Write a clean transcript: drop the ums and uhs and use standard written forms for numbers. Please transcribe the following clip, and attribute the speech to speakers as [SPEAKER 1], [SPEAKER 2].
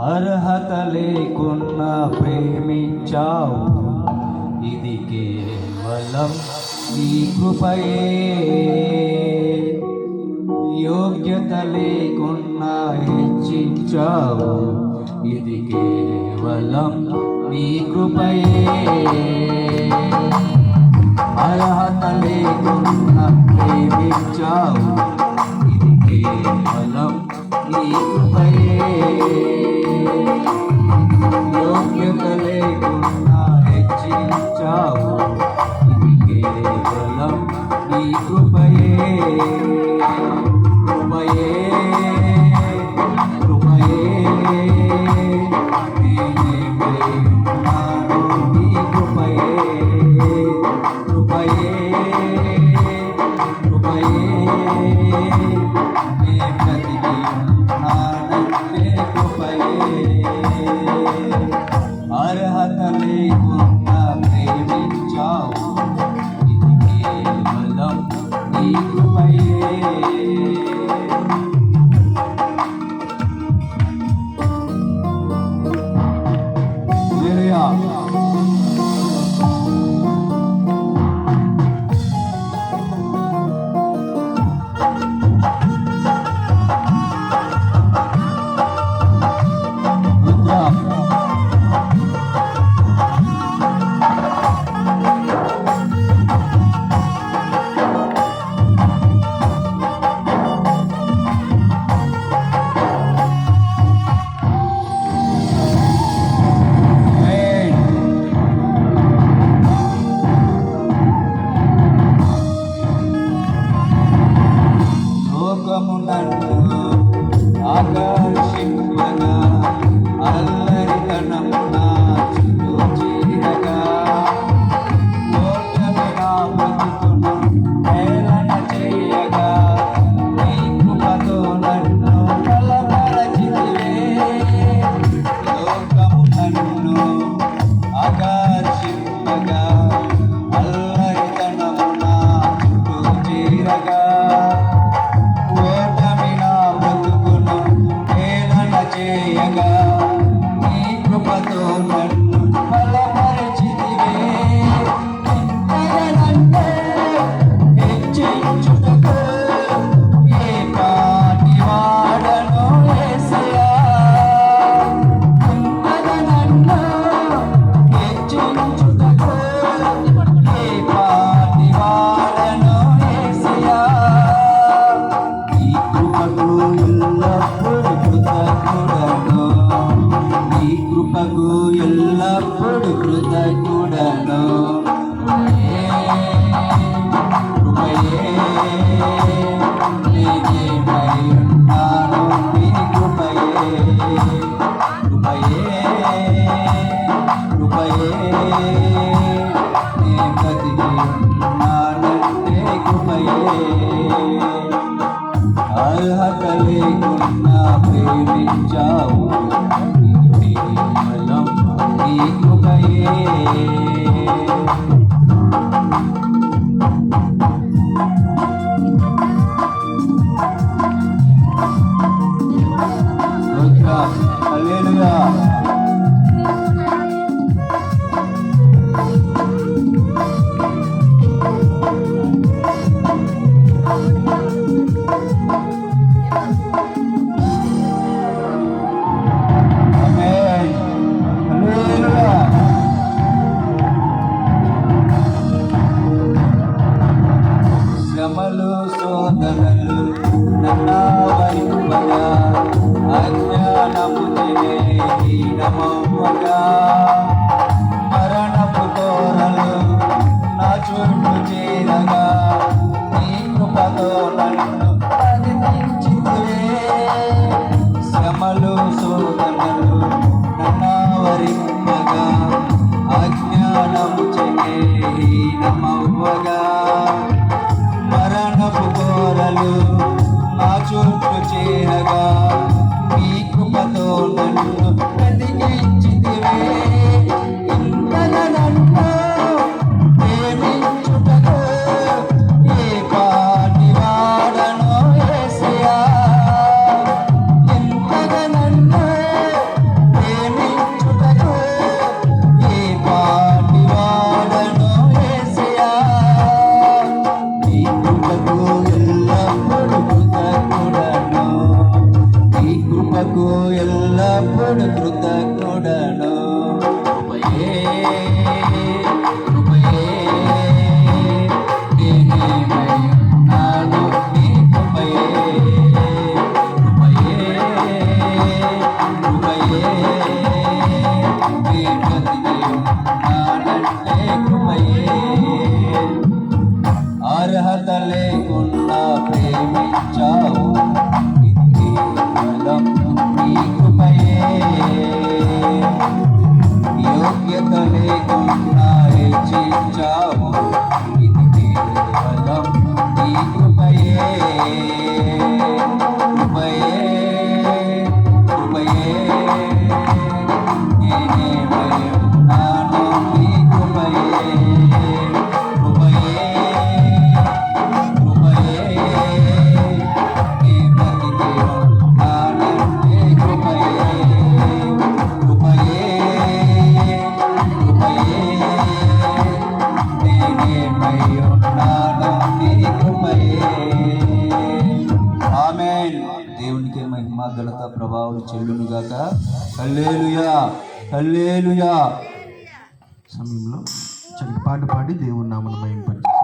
[SPEAKER 1] అర్హత లేకున్నా ప్రేమించావు, ఇది కేవలం నీ కృపయే. యోగ్యత లేకున్నా హెచ్చించావు, ఇది కేవలం నీ కృపయే. అర్హత లేకున్నా ప్రేమించావు, ఇది కేవలం నీ కృపయే. యోగ్యత లేకున్నా హెచ్చించావు, ఇది కేవలం నీ కృపయే. కృపయే కృపయే నేనే ఉన్నాను, నీ కృపయే. కృపయే కృపయే నే బ్రతికి ఉన్నానంటే కృపయే. అర్హత లేకున్నా ప్రేమించావు, ఇది కేవలం నీ కృపయే. ఆకర్షింపగా అల్లరితనం నా చుట్టూ చేరగా, ఓటమి నా బ్రతుకును హేళన చేయగా, నీ కృపతో నన్ను బలపరచితివే. లోకము నన్ను ఆకర్షింపగా అల్లరితనము నా చుట్టూ చేరగా, చేయగా నీ కృపతో నన్ను బలపరచితివే. ఇంతగనంటే హెచ్చించుటకు ఏ పాటి వాడను యేసయ్యా. ఇంతగనన్ను హెచ్చించుటకు ఏ పాటి వాడను యేసయ్యా. ఈ కృపకు ఎల్లప్పుడూ కృతజ్ఞుడను, నీ కృపకు ఎల్లప్పుడు కృతజ్ఞుడను. కృపయే నేనేమై ఉన్నాను, నీ కృపయే. కృపయే కృపయే నే బ్రతికి ఉన్నానంటే కృపయే. అర్హత లేకున్నా ప్రేమించావు, ఇది కేవలం నీ కృపయే. హల్లెలూయా. శ్రమలు శోధనలు నన్నావరింపగా, అజ్ఞానము హీనమవ్వగా, మరణపు తోరలు నా చుట్టూ చేరగా, నీ కృపతో నన్ను పరిణించితివే. శ్రమలు శోధనలు నన్నావరింపగా, అజ్ఞానము హీనమవ్వగా, మరణపు కోరలు నా చుట్టూ చేరగా, నీ కృపతో నన్ను బ్రతికించితివే. ఆమేన్. దేవునికి మహిమ ఘనత ప్రభావం చెల్లును గాక. హల్లెలూయా, హల్లెలూయా.
[SPEAKER 2] సమయంలో చక్కటి పాట పాడి దేవుని నామమును మహింపరచు.